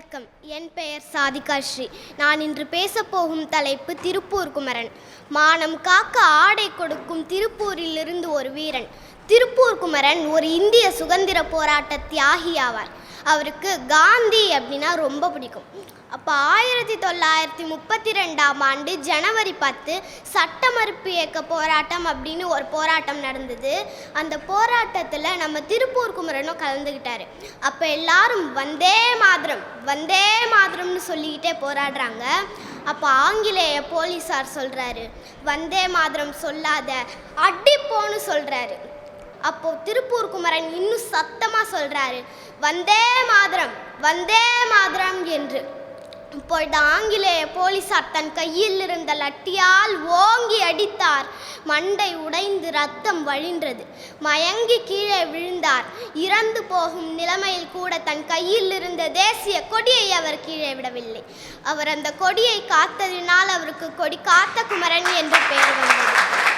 வணக்கம். என் பெயர் சாதிகா ஸ்ரீ. நான் இன்று பேசப்போகும் தலைப்பு திருப்பூர் குமரன். மானம் காக்க ஆடை கொடுக்கும் திருப்பூரிலிருந்து ஒரு வீரன். திருப்பூர் குமரன் ஒரு இந்திய சுதந்திர போராட்ட தியாகி ஆவார். அவருக்கு காந்தி அப்படின்னா ரொம்ப பிடிக்கும். அப்போ 1932ஆம் ஆண்டு ஜனவரி 10 சட்ட மறுப்பு இயக்க போராட்டம் அப்படின்னு ஒரு போராட்டம் நடந்தது. அந்த போராட்டத்தில் நம்ம திருப்பூர் குமரனும் கலந்துக்கிட்டாரு. அப்போ எல்லாரும் வந்தே மாதரம் வந்தே மாதரம்னு சொல்லிக்கிட்டே போராடுறாங்க. அப்போ ஆங்கிலேய போலீஸார் சொல்கிறாரு, வந்தே மாதரம் சொல்லாத, அடிப்போன்னு சொல்கிறாரு. அப்போது திருப்பூர் குமரன் இன்னும் சத்தமாக சொல்கிறாரு, வந்தே மாதரம் வந்தே மாதரம் என்று. இப்பொழுது ஆங்கிலேய போலீசார் தன் கையில் இருந்த லட்டியால் ஓங்கி அடித்தார். மண்டை உடைந்து ரத்தம் வழின்றது. மயங்கி கீழே விழுந்தார். இறந்து போகும் நிலைமையில் கூட தன் கையில் இருந்த தேசிய கொடியை அவர் கீழே விடவில்லை. அவர் அந்த கொடியை காத்ததினால் அவருக்கு கொடி காத்த குமரன் என்று பெயர் வந்தது.